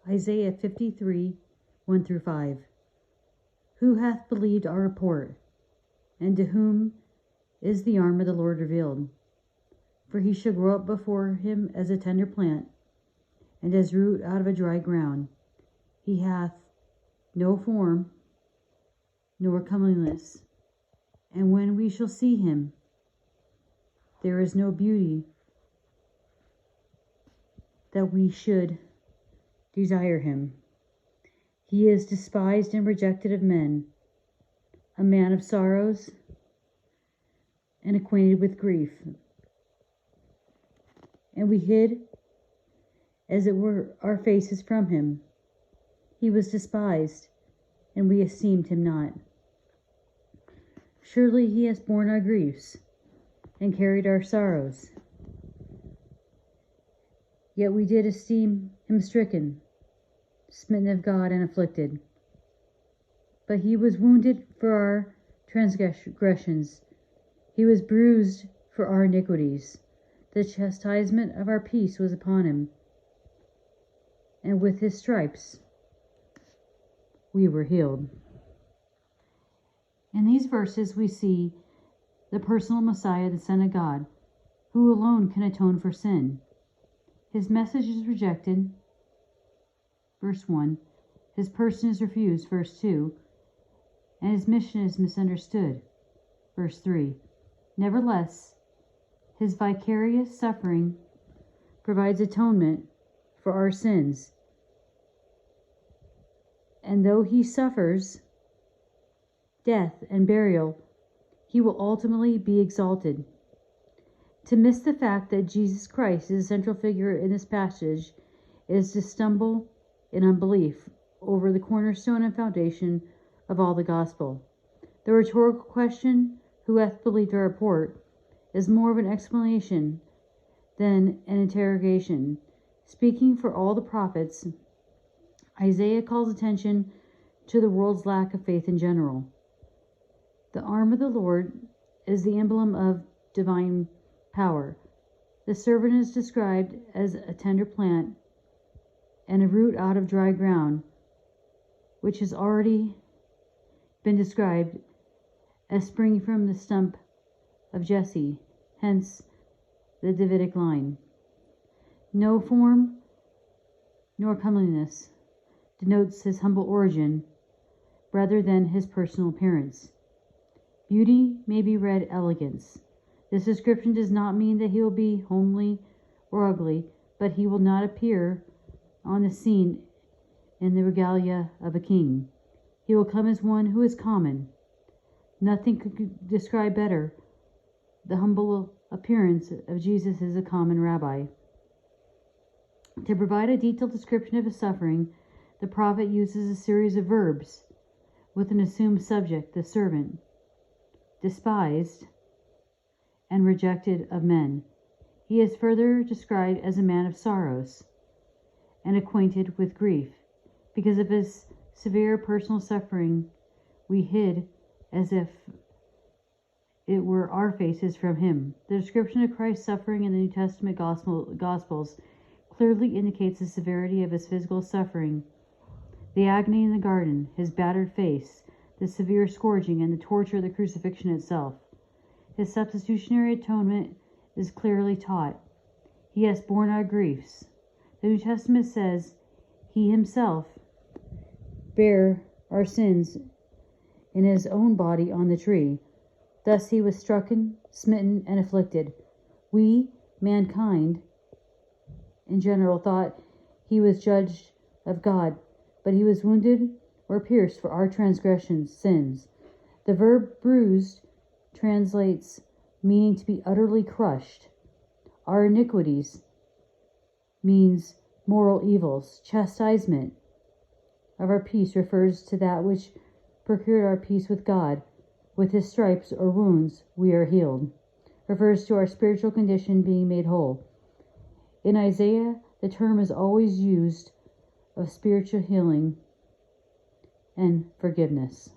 Isaiah 53, 1 through 5. Who hath believed our report? And to whom is the arm of the Lord revealed? For he shall grow up before him as a tender plant, and as root out of a dry ground. He hath no form, nor comeliness. And when we shall see him, there is no beauty that we should desire him. He is despised and rejected of men, a man of sorrows and acquainted with grief. And we hid, as it were, our faces from him. He was despised, and we esteemed him not. Surely he has borne our griefs and carried our sorrows. Yet we did esteem him stricken, smitten of God, and afflicted. But he was wounded for our transgressions. He was bruised for our iniquities. The chastisement of our peace was upon him, and with his stripes we were healed. In these verses we see the personal Messiah, the Son of God, who alone can atone for sin. His message is rejected, verse 1. His person is refused, verse 2. And his mission is misunderstood, verse 3. Nevertheless, his vicarious suffering provides atonement for our sins. And though he suffers death and burial, he will ultimately be exalted. To miss the fact that Jesus Christ is a central figure in this passage is to stumble in unbelief over the cornerstone and foundation of all the gospel. The rhetorical question, who hath believed our report, is more of an explanation than an interrogation. Speaking for all the prophets, Isaiah calls attention to the world's lack of faith in general. The arm of the Lord is the emblem of divine power. The servant is described as a tender plant and a root out of dry ground, which has already been described as springing from the stump of Jesse, hence the Davidic line. No form nor comeliness denotes his humble origin rather than his personal appearance. Beauty may be read elegance. This description does not mean that he will be homely or ugly, but he will not appear on the scene in the regalia of a king. He will come as one who is common. Nothing could describe better the humble appearance of Jesus as a common rabbi. To provide a detailed description of his suffering, the prophet uses a series of verbs with an assumed subject, the servant, despised and rejected of men. He is further described as a man of sorrows and acquainted with grief. Because of his severe personal suffering, we hid as if it were our faces from him. The description of Christ's suffering in the New Testament Gospels clearly indicates the severity of his physical suffering, the agony in the garden, his battered face, the severe scourging, and the torture of the crucifixion itself. His substitutionary atonement is clearly taught. He has borne our griefs. The New Testament says he himself bare our sins in his own body on the tree. Thus he was stricken, smitten, and afflicted. We, mankind, in general, thought he was judged of God, but he was wounded or pierced for our transgressions, sins. The verb bruised translates meaning to be utterly crushed. Our iniquities means moral evils. Chastisement of our peace refers to that which procured our peace with God. With his stripes or wounds we are healed. Refers to our spiritual condition being made whole. In Isaiah, the term is always used of spiritual healing and forgiveness.